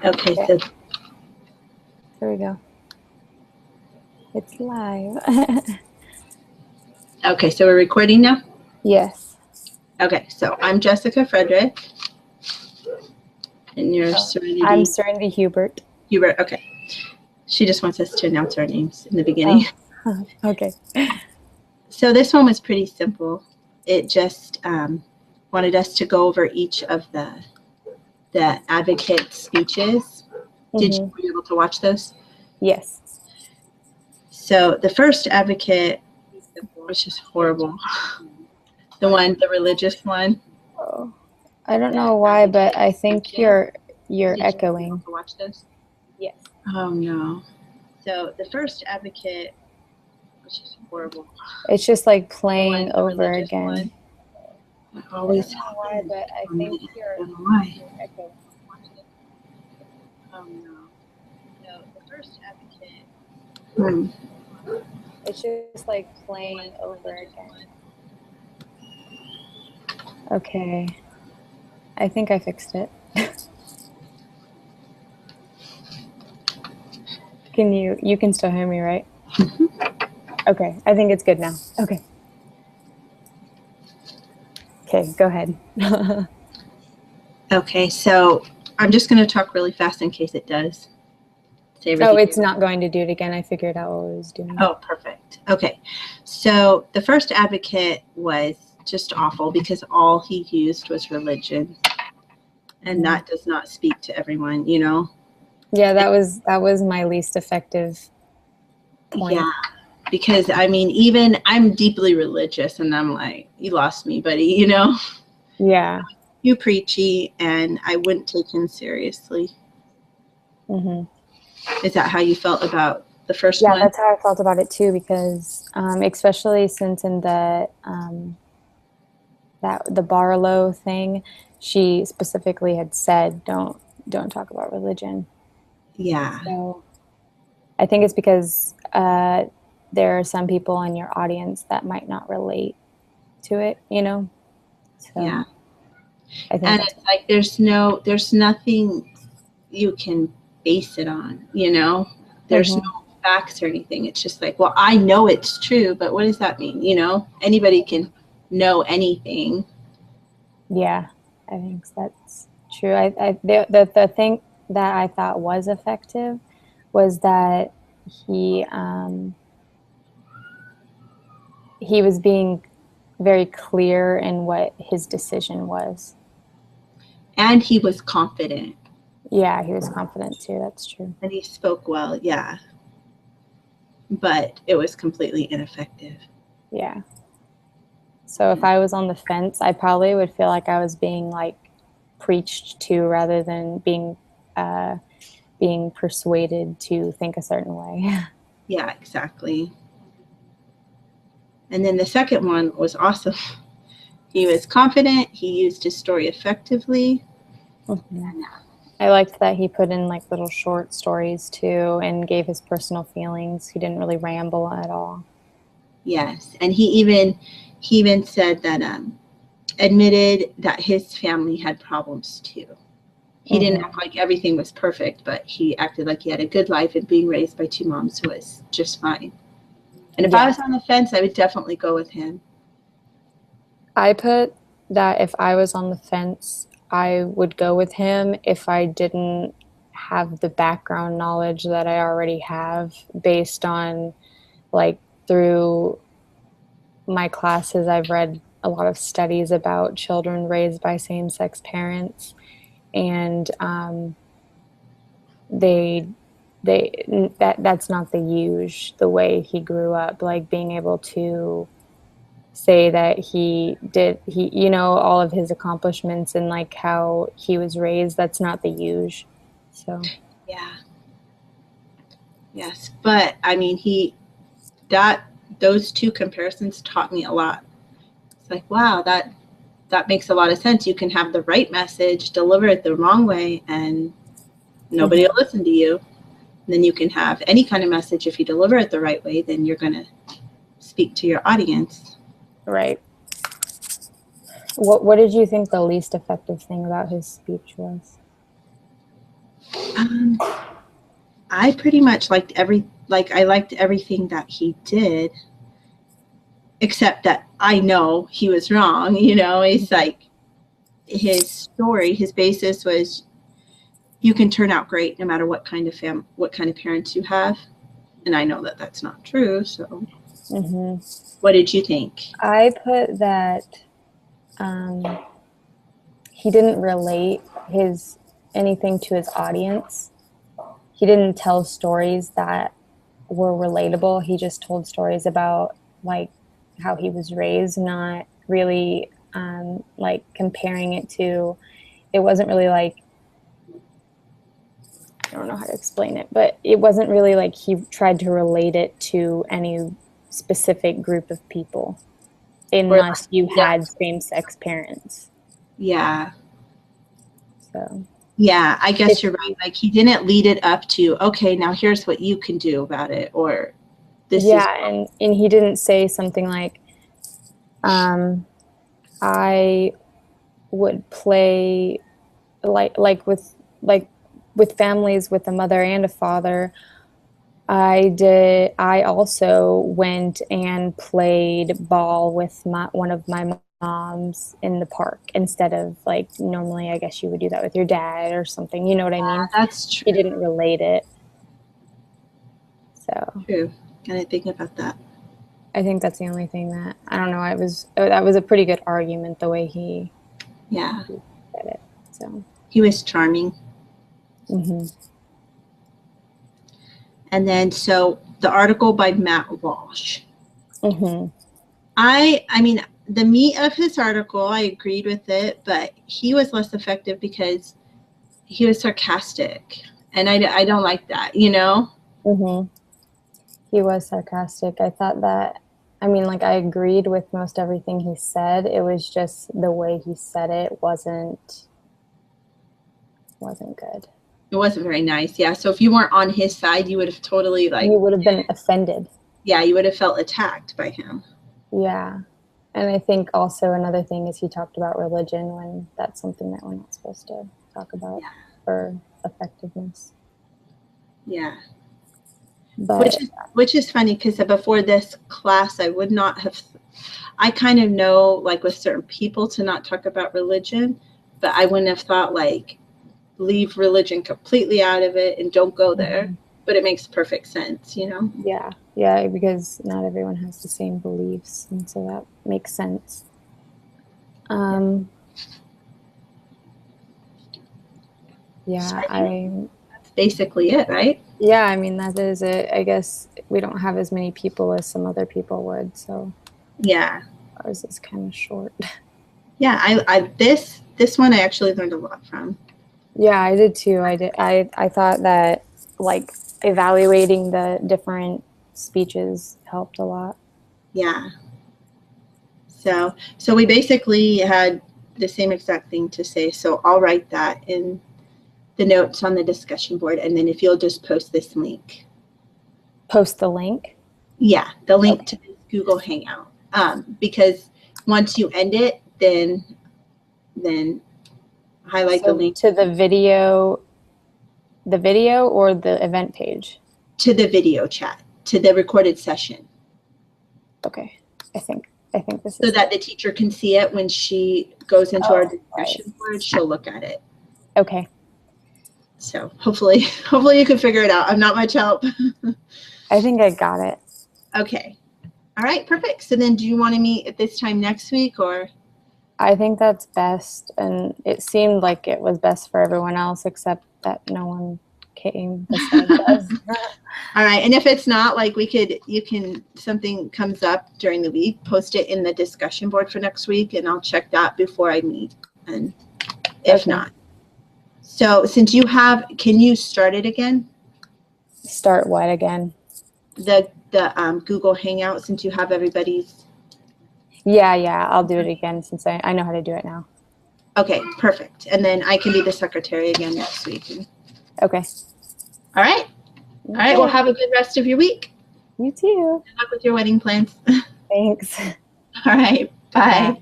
Okay, Okay. so Here we go. It's live. okay, so we're recording now? Yes. Okay, so I'm Jessica Frederick. And you're Serenity. I'm Serenity Hubert. Hubert, okay. She just wants us to announce our names in the beginning. Oh. Okay. So this one was pretty simple. It just wanted us to go over each of the advocate speeches. Were you able to watch those? Yes. So the first advocate was just horrible. The religious one. Oh, I don't know why, but I think you're echoing. You to watch those? Yes. Oh no. So the first advocate was just horrible. It's just like playing over again. One. Always. I don't know why, but I think you're echoing. Oh no. So the first advocate. It's just like playing over again. Okay. I think I fixed it. You can still hear me, right? Okay, I think it's good now. Okay. Okay, go ahead. Okay, so I'm just going to talk really fast in case it does. Oh, it's not going to do it again. I figured out what it was doing. Oh, perfect. Okay, so the first advocate was just awful because all he used was religion. And that does not speak to everyone, you know? Yeah, that was my least effective point. Yeah, because I mean, even I'm deeply religious and I'm like, you lost me, buddy, you know? Yeah. You preachy and I wouldn't take him seriously. Is that how you felt about the first one? Yeah, that's how I felt about it too, because especially since in the Barlow thing, she specifically had said don't talk about religion. Yeah. So I think it's because there are some people in your audience that might not relate to it, you know? So yeah. I think and it's like there's nothing you can base it on, you know? There's no facts or anything. It's just like, well, I know it's true, but what does that mean? You know, anybody can know anything. Yeah, I think that's true. The thing that I thought was effective was that he was being very clear in what his decision was. And he was confident. Yeah, he was confident too. That's true. And he spoke well, yeah. But it was completely ineffective. Yeah. So if I was on the fence, I probably would feel like I was being like preached to rather than being persuaded to think a certain way. Yeah, exactly. And then the second one was awesome. He was confident. He used his story effectively. I liked that he put in like little short stories too and gave his personal feelings. He didn't really ramble at all. Yes. And he even said that admitted that his family had problems too. He didn't act like everything was perfect, but he acted like he had a good life and being raised by two moms was just fine. And if I was on the fence, I would definitely go with him. I put that if I was on the fence, I would go with him if I didn't have the background knowledge that I already have based on like through my classes. I've read a lot of studies about children raised by same-sex parents, and that's not the way he grew up, like being able to say that he all of his accomplishments and like how he was raised, that's not the usual. So yeah. Yes, but I mean those two comparisons taught me a lot. It's like, wow, that makes a lot of sense. You can have the right message, deliver it the wrong way, and nobody will listen to you. And then you can have any kind of message. If you deliver it the right way, then you're going to speak to your audience. Right. What did you think the least effective thing about his speech was? I pretty much liked I liked everything that he did, except that I know he was wrong. It's like his story, his basis was you can turn out great no matter what kind of parents you have. And I know that that's not true. So what did you think? I put that he didn't relate anything to his audience. He didn't tell stories that were relatable. He just told stories about like how he was raised, not really like comparing it to, it wasn't really like, I don't know how to explain it, but it wasn't really like he tried to relate it to any specific group of people unless you had same-sex parents. Yeah. So yeah, I guess you're right. Like he didn't lead it up to, okay, now here's what you can do about it, or this is. Yeah, and he didn't say something like, I would play like with families with a mother and a father. I also went and played ball with one of my moms in the park instead of like normally I guess you would do that with your dad or something. You know what I mean? That's true. He didn't relate it. So true. I didn't think about that. I think that's the only thing that, I don't know, that was a pretty good argument the way he said it. So he was charming. And then so the article by Matt Walsh. I mean, the meat of his article, I agreed with it, but he was less effective because he was sarcastic, and I don't like that, He was sarcastic. I thought that, I mean, like I agreed with most everything he said. It was just the way he said it wasn't good. It wasn't very nice. Yeah. So if you weren't on his side, you would have totally you would have been offended. Yeah. You would have felt attacked by him. Yeah. And I think also another thing is he talked about religion when that's something that we're not supposed to talk about for effectiveness. Yeah. But which is funny because before this class, I would not have, I kind of know like with certain people to not talk about religion, but I wouldn't have thought like leave religion completely out of it and don't go there. But it makes perfect sense, Yeah, because not everyone has the same beliefs, and so that makes sense. That's basically it, right? Yeah, I mean, that is it. I guess we don't have as many people as some other people would, so yeah, ours is kind of short. Yeah, this one I actually learned a lot from. Yeah, I did too. I thought that like evaluating the different speeches helped a lot. Yeah. So we basically had the same exact thing to say. So I'll write that in the notes on the discussion board, and then if you'll just post this link. Post the link? Yeah, the link to this Google Hangout. Because once you end it, then highlight the link to the video or the event page? To the video chat, to the recorded session. Okay, I think this is so that the teacher can see it when she goes into our discussion board. She'll look at it. Okay. So hopefully you can figure it out. I'm not much help. I think I got it. Okay. All right, perfect. So then do you want to meet at this time next week or? I think that's best. And it seemed like it was best for everyone else except that no one came besides us. All right. And if it's not, like something comes up during the week, post it in the discussion board for next week and I'll check that before I meet. And if not. So since you can you start it again? Start what again? The Google Hangout, since you have everybody's. Yeah, I'll do it again since I know how to do it now. Okay, perfect. And then I can be the secretary again next week. Okay. All right. All right. Well, have a good rest of your week. You too. Good luck with your wedding plans. Thanks. All right. Bye.